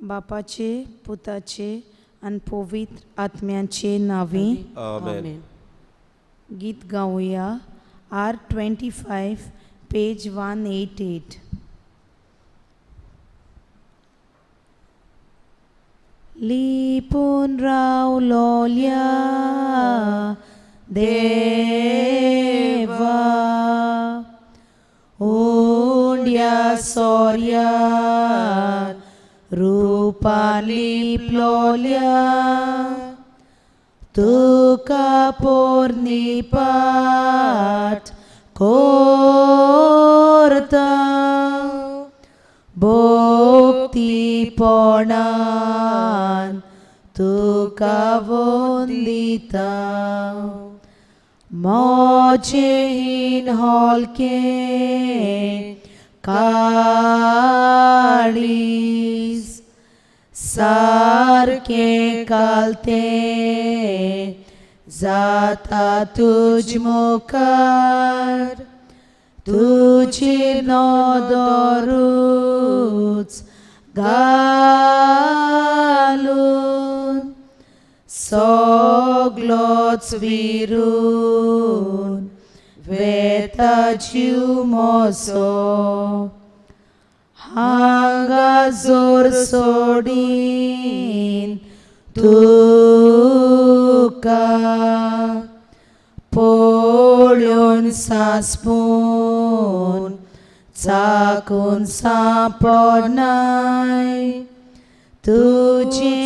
बापाचे, पुताचे आणि पवित्र आत्म्याचे नावे आमेन. गीत गाऊया. R25 page 188. लिपून रावलोल्या देवा ओंड्या सोर्यात रूपा लिपलोल्या तुका पोरनिपाट कोरता भोक्तीपणान तुका वंदिता मोचे हिन हॉलके काळीस सारके कालते जाता तुझ मुखार तुझे नोदरूच घालून सगलोच विरून वेता जीव मोसो हांगा जोर सोडीन तुका पोळ्योन सांसपून चाकून सांपनाय तुझे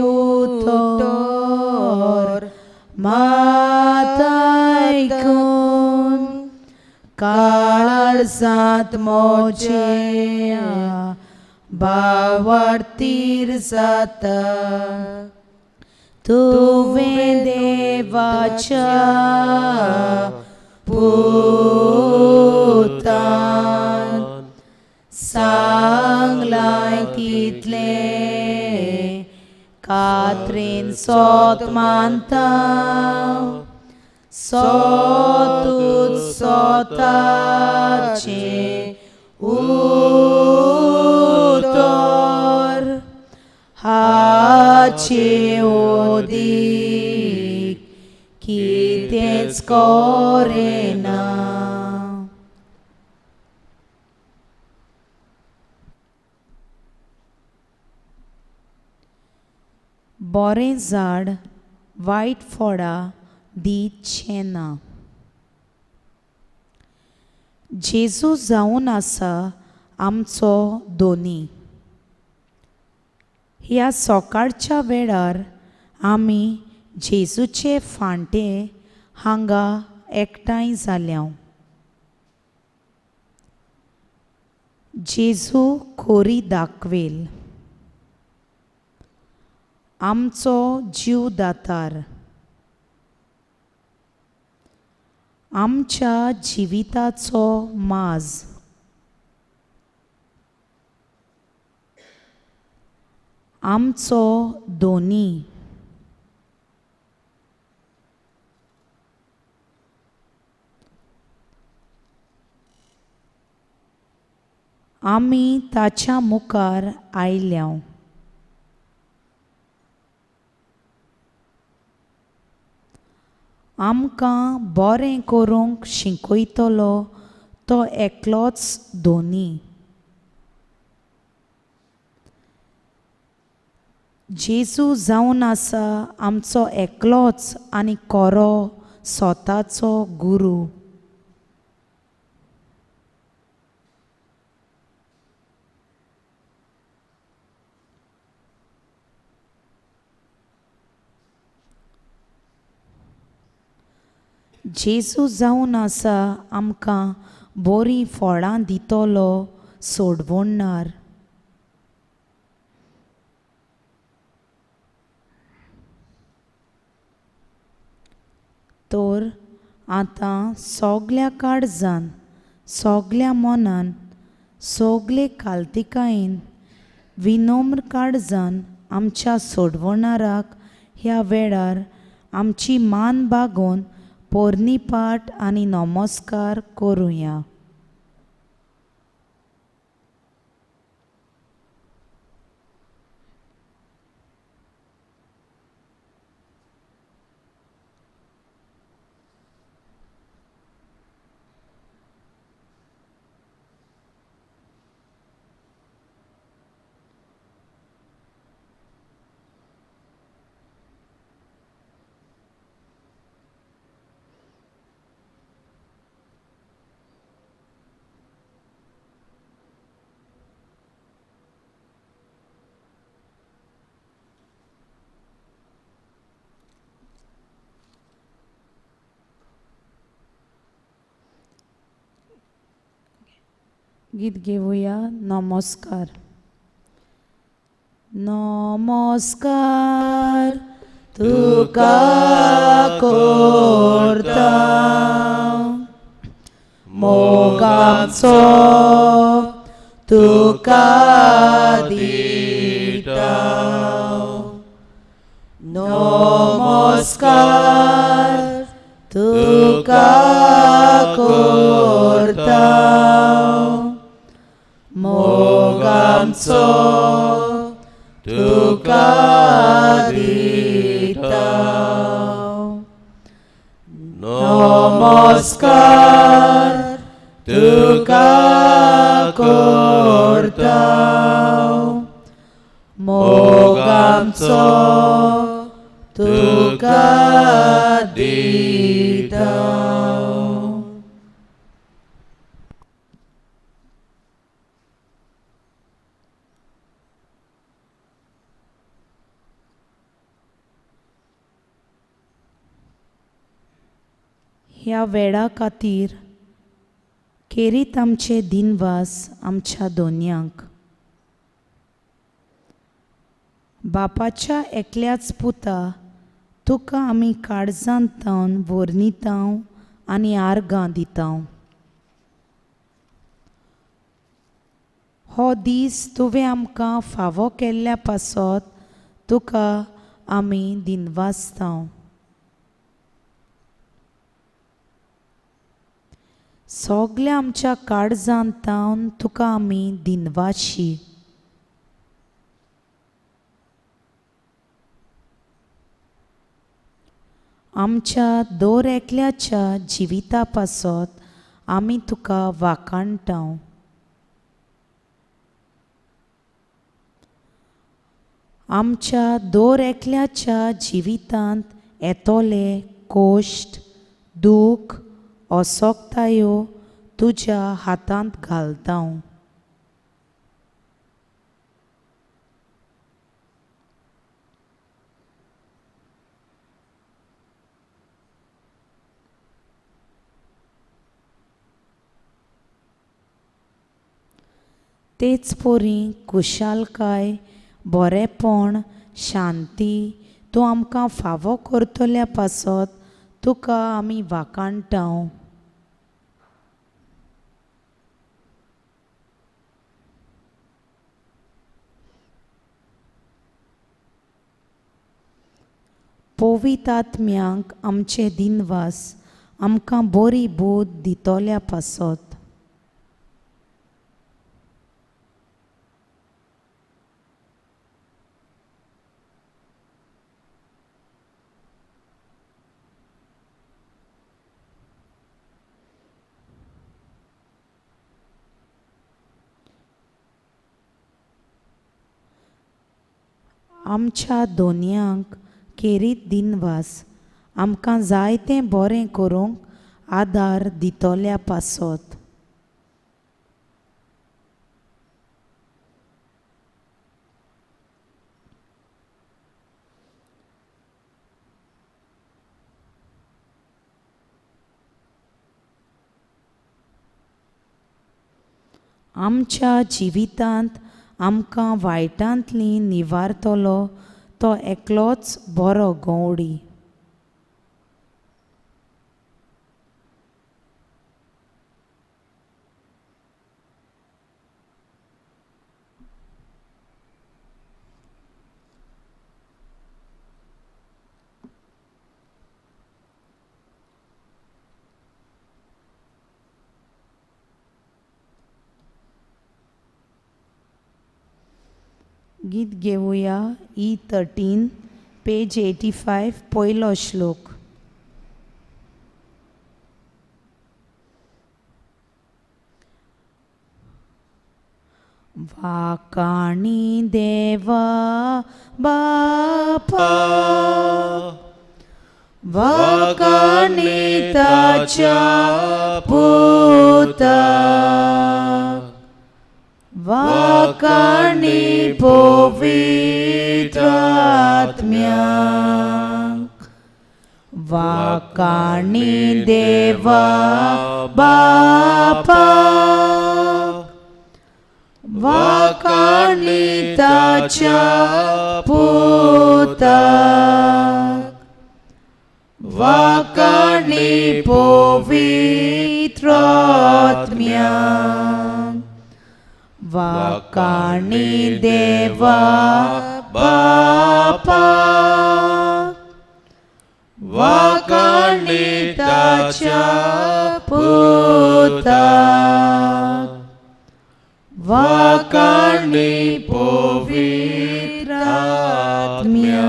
उतर मातायकून काळजात मोजे बावार्थीर जाता तुवें देवाच्या पुतान सांगलाय तितले कात्रेन सोत मानता सोतूच सोताचे उतर हाचे ओदीक कितेंच कोरेना. बरें झाड वायट फळां दितशें ना. जेजू जावन आसा आमचो दोनी. ह्या सकाळच्या वेळार आमी जेजूचे फांटे हांगा एकठांय जाल्या. जेजू खोरी दाखवेल आमचो जीव दातार. आमच्या जिविताचो माज. आमचो दोनी. आमी ताच्या मुखार आयल्या. आमकां बरें करूंक शिकयतलो तो एकलोच दोनी. जेजू जावन आसा आमचो एकलोच आनी खरो स्वताचो गुरू. जेजू जावन आसा आमकां बरीं फळां दितलो सोडवणणार. तर आतां सगल्या काळजान सगल्या मनान सगले काल्तिकायेन विनम्र काळजान आमच्या सोडवणाराक ह्या वेळार आमची मान बागोवन पोरनिपाट आनी नमस्कार करुया. गीत घेऊया नमस्कार. नमस्कार तुका करता मोग आमचो तुका दिता. नमस्कार तुका करता मोग आमचो तुका दिता. नमस्कार तुका करता मोग आमचो तुका दिता. ह्या वेळा खातीर केरीत आमचे दिनवास आमच्या दोनयांक. बापाच्या एकल्याच पुता तुका आमी काळजांतावन वर्णितांव आनी आर्गां दितांव. हो दीस तुवें आमकां फावो केल्ल्या पासत तुका आमी दिनवासतांव. सगल्या आमच्या काळजांतावन तुका आमी दिनवाशी. आमच्या दर एकल्याच्या जिविता पासत आमी तुका वाखाणटाव. आमच्या दर एकल्याच्या जिवितांत येतोले कोश्ट दूख असोगतायो तुज्या हातांत घालतांव. तेच पोरी कुशालकाय बरेपण शांती तूं आमकां फावो करतल्या पासत तुका आमी वाखाणटाव. पवित्र आत्म्यांक आमचे दिनवास आमकां बरी बोध दितोल्या पासत. आमच्या दोनयांक केरीत दिनवास आमकां जायतें बरें करूंक आदार दितोल्या पासत. आमच्या जिवितांत आमकां वायटांतली निवारतलो तो एकलोच बरो गवडी. गीत घेवया E13 पेज 85 पयलो श्लोक. वाकाणी देवा बापा वाकाणी ताच्या पुता वाकाणी पवित्र आत्म्यांक वाकाणी देवा बापा वाकाणी ताच्या पोताक, वाकाणी पवित्र आत्म्याक, वाकाणी देवा बापाक, वाकाणी ताच्या पुताक, वाकाणी पवित्र आत्म्याक.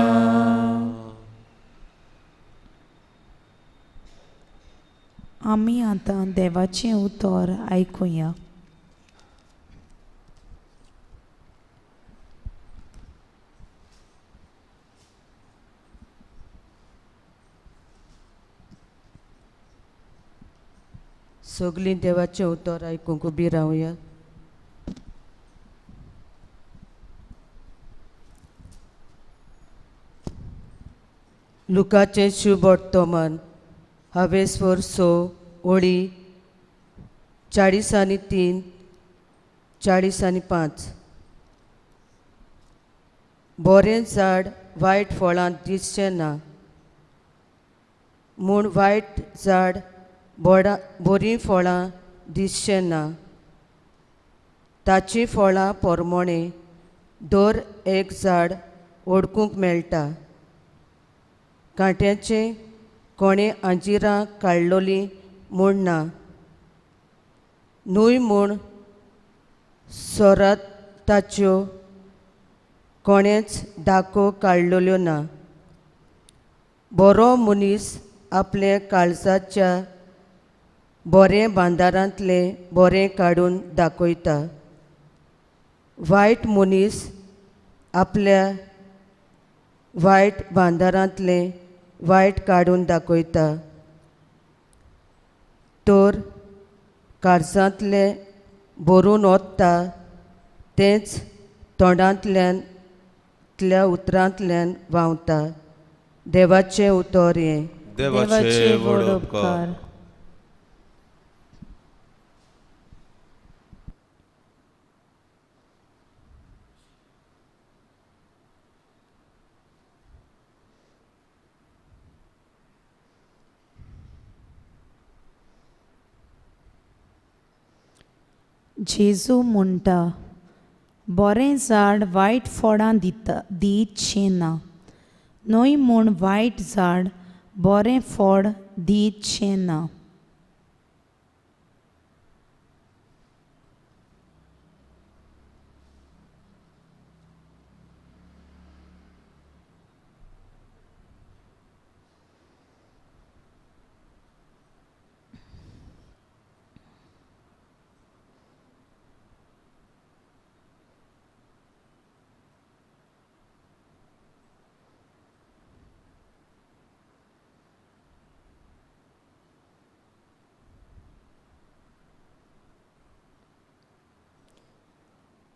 आमी आतां देवाचें उतर आयकुया. सगलीं देवाचें उतर आयकूंक उबी रावया. लुकाचें शुभ वर्तमान हावेसवर 6 ओळी 40 आणि 3, 40 आणि 5. बरें झाड वायट फळां दिसचें ना, म्हूण वायट झाड बरीं फळां दिसचें ना. ताचीं फळां पोरमोणे दर एक झाड ओळखूंक मेळटा. कांट्याचें कोणें आंजिरां काडलोलीं म्हूण ना, न्हूय म्हूण सोरात ताच्यो कोणेंच दाखो काडलोल्यो ना. बरो मनीस आपले काळजाच्या बरें बांदारांतलें बरें काडून दाखयता. वायट मनीस आपल्या वायट बांदारांतलें वायट काडून दाखयता. तर काळजांतलें भरून ओतता तेंच तोंडांतल्या उतरांतल्यान व्हांवता. देवाचें उतर हें. देवाचे व्हड उपकार. जेजू म्हणटा, बरें झाड वायट फळां दितशें ना, न्हय म्हूण वायट झाड बरें फळ दितशें ना.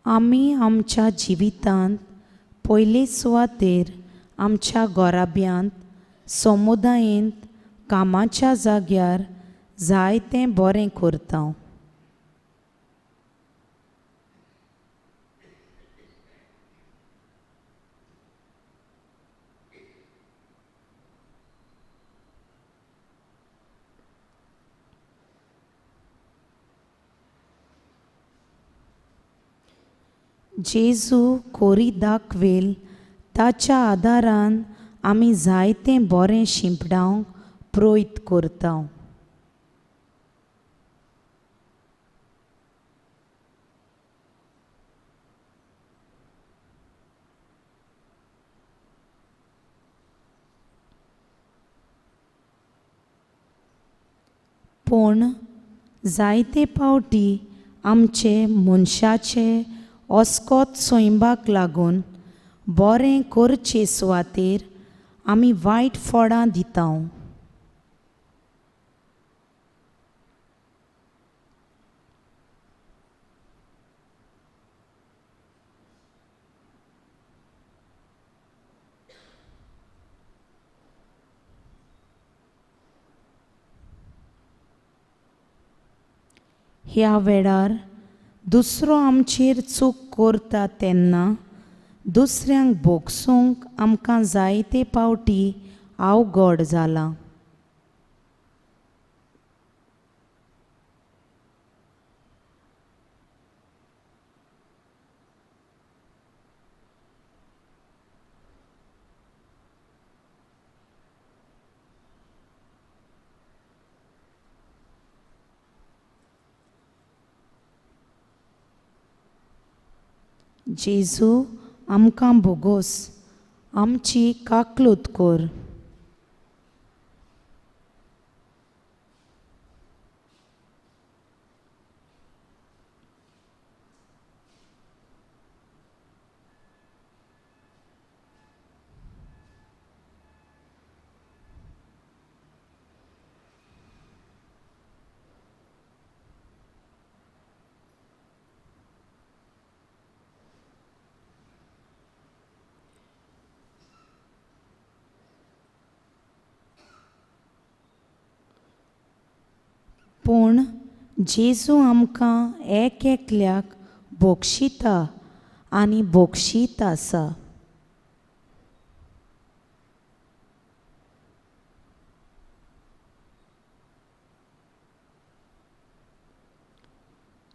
आमी आमच्या जिवितांत पयले सुवातेर आमच्या घोराब्यांत, समुदायांत, कामाच्या जाग्यार जायतें बरें करता. जेजू कोरी दाखवेल ताच्या आदारान आमी जायतें बरें शिंपडावंक प्रयत्न करता. पूण जायते फावटी आमचे मनशाचे ओस्कोत सोयंबाक लागून बरें करचे सुवातेर आमी वायट फळां दिता. ह्या वेळार दुसरो आमचेर चूक करता तेन्ना दुसऱ्यांक भोगसूंक आमकां जायते पावटी अवघड जाला. जेजू आमकां भोगोस, आमची काकलूत कर. पूण जेजू आमकां एक एकल्याक भोगशिता आनी भोगशीत आसा.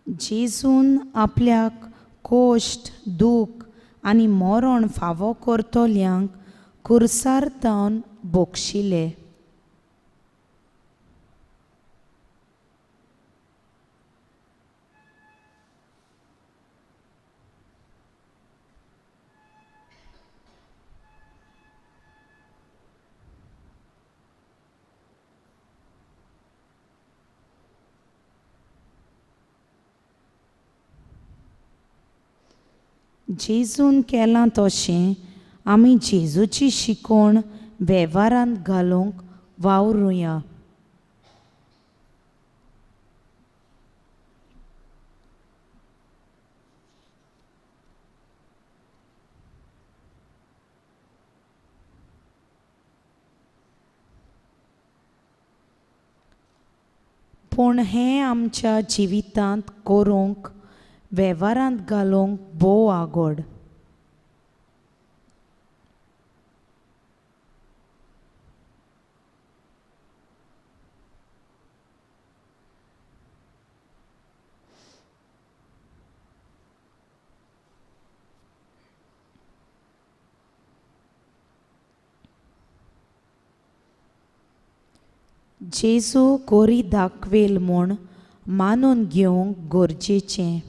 जेजून आपल्याक कोश्ट, दूख आनी मरण फावो करतल्यांक कुर्सार भोगशिले. जेजून केलां तशें आमी जेजूची शिकवण वेव्हारांत घालूंक वावरुया. पूण हें आमच्या जिवितांत करूंक वेव्हारांत घालूंक भोव आगोड. जेजू कोरी दाखवेल म्हूण मानून घेवंक गरजेचें.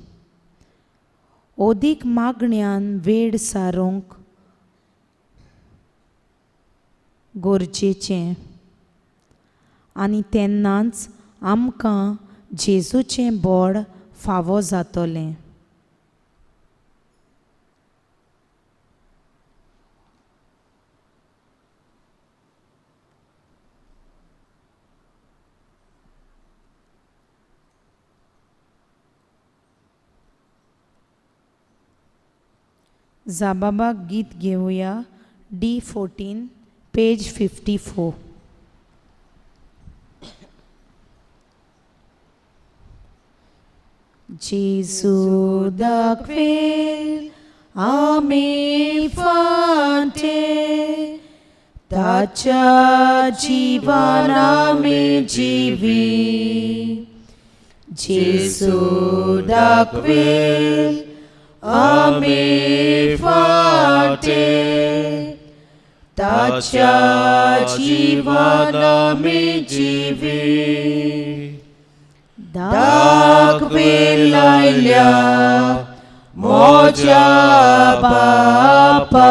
ओदीक मागण्यांन वेळ सारूंक गरजेचें आनी तेन्नाच आमकां जेजूचें बोड फावो जातलें. जाबाबाक गीत घेवया. D14 page 54. जेजू दाखवेल आमी फांते, ताच्या जिवान आमी जिवी. जेजू दाखवेल आमी फांते, ताच्या जिवान आमी जिवी. दाखवेल आयल्या म्हज्या बापान,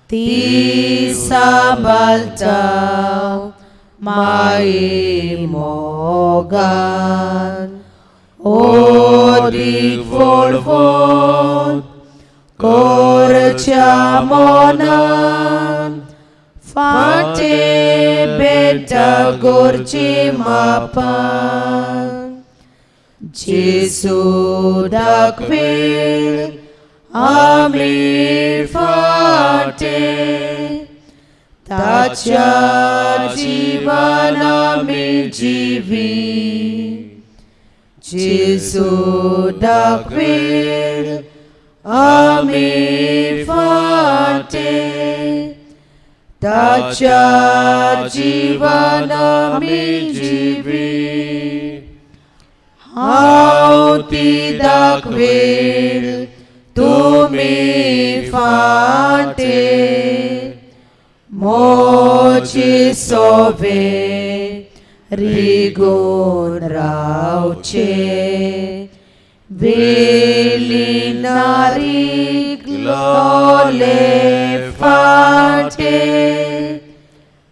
ती सांबाळटा माये मोगान. ओदीक वळवत कोरच्या मोनान, फांते बेटा गोरचे मापान. जेजू दाखवेल आमी फांते, ताच्या जिवान आमी जिवी. जेजू दाखवेल आमी फाटे ताच्या जीवन आमी जिवी हांव ती दाखवेल तुमी फाटे मोची सोवे रिगून रावचे वेली नारीक लोले फाटे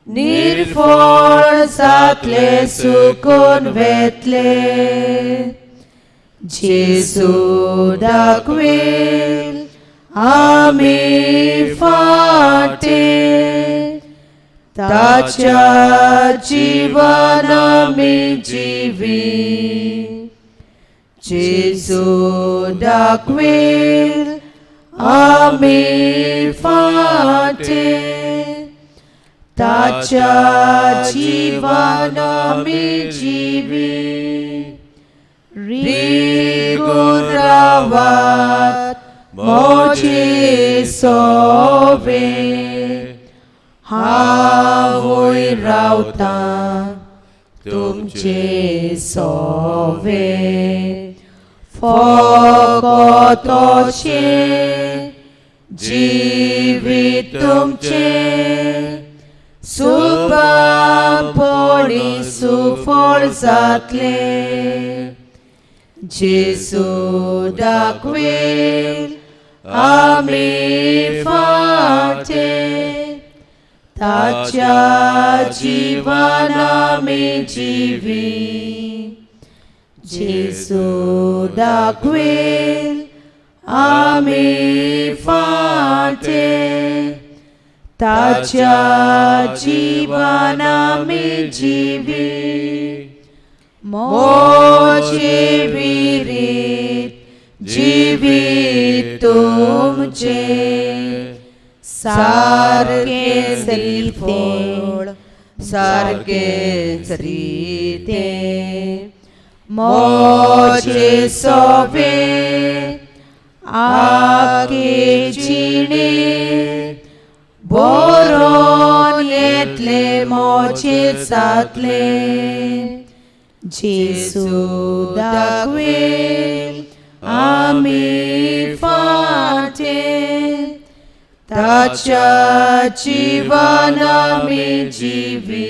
निर्फळ जातले सुकून वेतले जेजू दाखवेल आमी फाटे ताच्या जीवन आमी जिवी जेजू दाखवेल आमी फाटे ताच्या जीवन आमी जिवी रिगून रावात मोचे सोवे हांवूय रावता तुमचे सोवे फोकोतोचे जिवीत तुमचे सुखपणी सुफळ जातले जेजू दाखवेल आमी फाटे ताच्या जीवन आमी जिवी जेजू दाखवेल आमी फाटे ताच्या जीवन आमी जिवी मोचे विरीत जिवीत तुमचे सारकेच रितें सारकेच रितें मोचे सोवे आके जिणे बरोवन येतले मोचे जातले जेजू दाखवेल आमी फाटे ताच्या जीवन आमी जिवी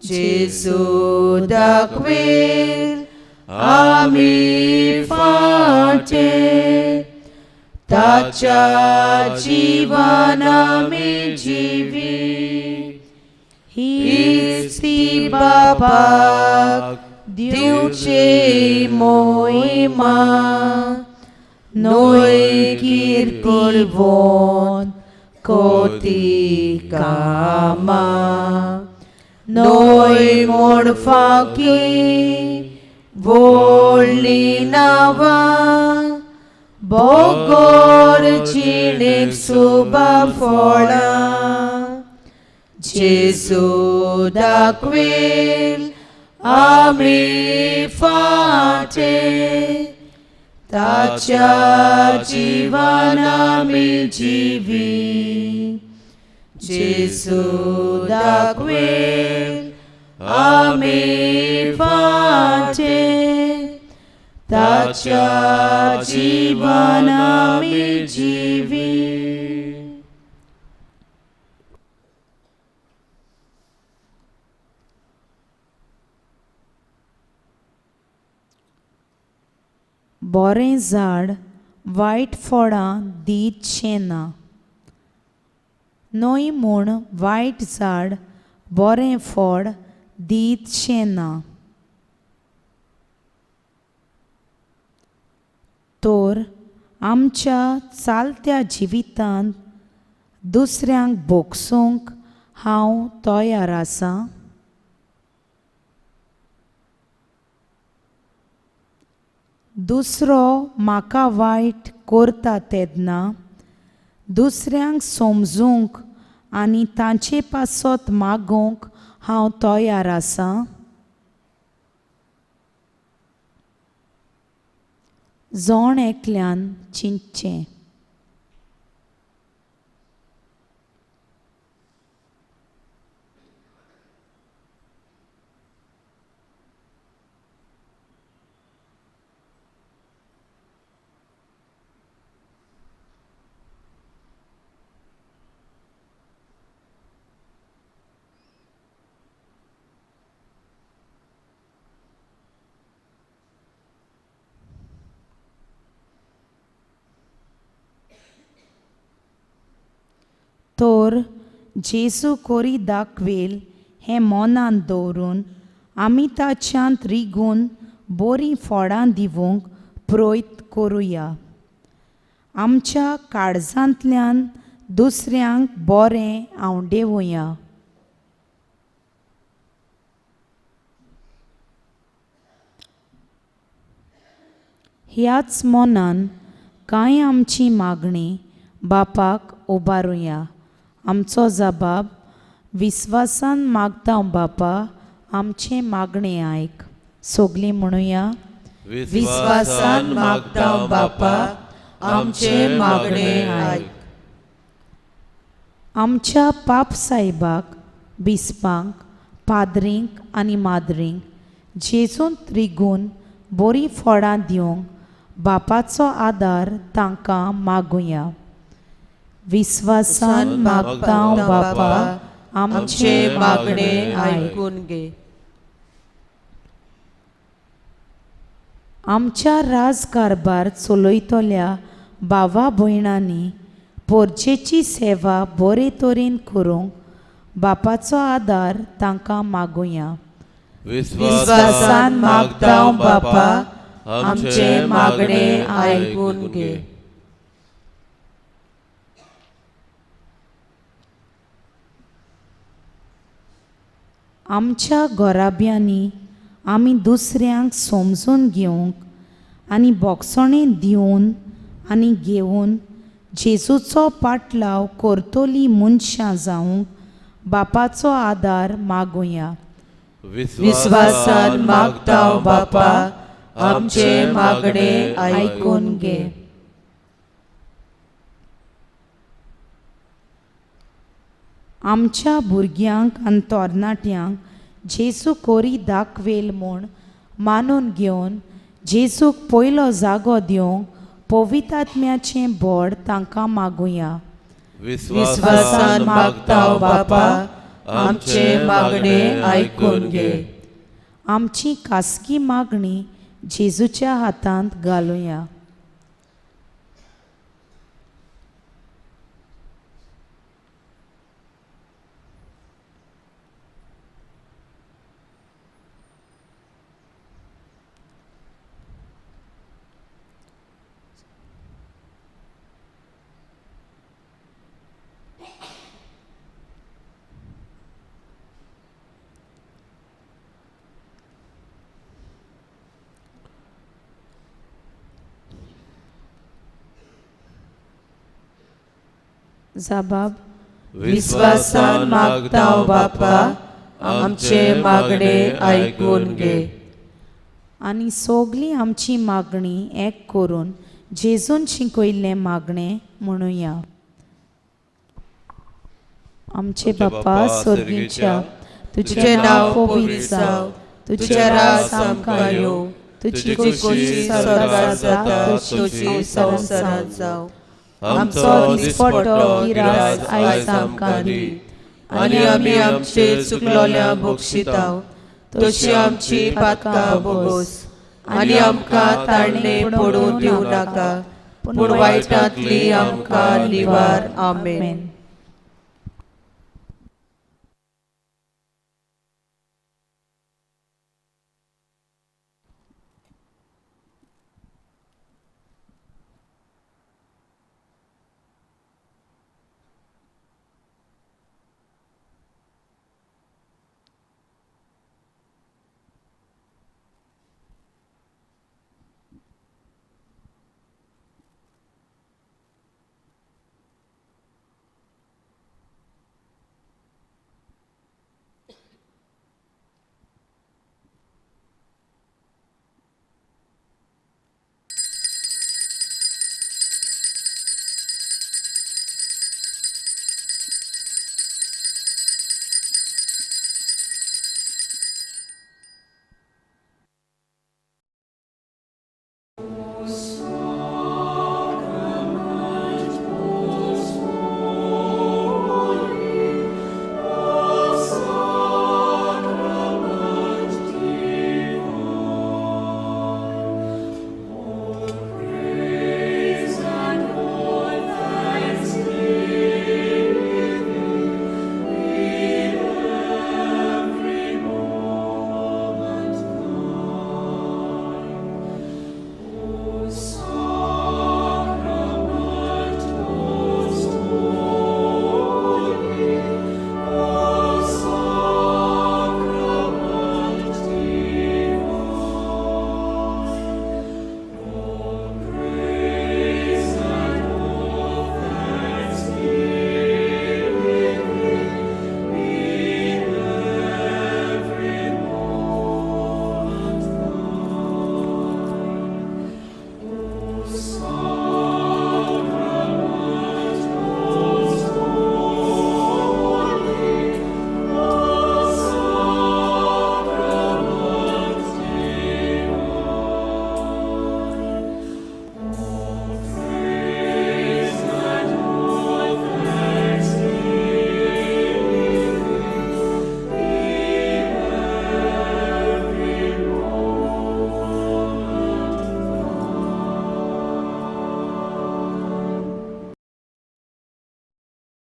जेजू दाखवेल आमी फाटे ताच्या जीवन आमी जिवी हीच ती बापाक दिवचे मोहिमा नोय कीर्ती वोन कोती कामा नोय म्हूण फाकी व्हडली नांवां बोगोर जिणेक सुबा फळां जेजू दाखवेल आमी फाटे ताच्या जीवन आमी जिवी जेजू दाखवेल आमी फाटे ताच्या जीवन आमी जिवी बरें झाड वायट फळां दितशें ना न्हय म्हूण वायट झाड बरें फळ दितशें ना तर आमच्या चालत्या जिवितांत दुसऱ्यांक भोगसूंक हांव तयार आसां दुसरो म्हाका वायट करता तेन्ना दुसऱ्यांक समजूंक आनी तांचे पासत मागूंक हांव तयार आसां जोण एकल्यान चिंतचें. तर जेसू कोरी दाखवेल हें मोनान दवरून आमी ताच्यान रिगून बरीं फळां दिवंक प्रयत्न करुया. आमच्या काळजांतल्यान दुसऱ्यांक बरें आवडेवया. ह्याच मोनान कांय आमची मागणी बापाक उबारुया. आमचो जबाब विस्वासान मागता बापा, आमचे मागणे आयक. सोगली म्हणुया. विस्वासान मागता बापा, आमचे मागणे आयक. आमच्या पाप साहेबाक, बिस्पांक, पाद्रींक आनी माद्रींक जेजूंत रिगून बरीं फळां दिवंक बापाचो आदार तांकां मागुया. विस्वासान मागता बापा, आमचे मागणे आयकून घे. आमच्या राजकारभार चलयतल्या भावा भयणांनी पोरचेची सेवा बरे तरेन करूंक बापाचो आदार तांकां मागुया. विस्वासान मागता बापा, आमचे मागणे आयकून घे. आमच्या गोराब्यांनी आमी दुसऱ्यांक समजून घेवंक आनी बोगसणें दिवन आनी घेवन जेजूचो पाटलाव करतलीं मनशां जावंक बापाचो आदार मागुया. विस्वासान मागता बापा, आमचे मागणे आयकून घे. आमच्या भुरग्यांक आनी तरणाट्यांक जेजू कोरी दाखवेल म्हूण मानून घेवन जेजूक पयलो जागो दिवंक पवित्रात्म्याचें बळ तांकां मागुया. विस्वासान मागता बापा, आमचे मागणे आयकून घे. आमची खासगी मागणी जेजूच्या हातांत घालुया. जबाब विस्वासान मागता बापा, आमचे मागणे आयकून घे. आनी सोगली आमची मागणी एक करून जेजून शिकयल्लें मागणें म्हणुया. आमचे बापा स्वर्गीच्या, तुझें नांव पवित्र जावं, तुझें राज आमकां येवं, तुजी खुशी स्वर्गांत जाता तशी संवसारांत जावं. आमचो दिसपट्टो गिरास आयज आमकां दी, आनी आमी आमचे चुकलोल्यांक बक्षितांव, तशी आमची पातकां बोगोस. आनी आमकां ताळणे पडूं दिवं नाका, पूण वायटांतली आमकां निवार. आमेन.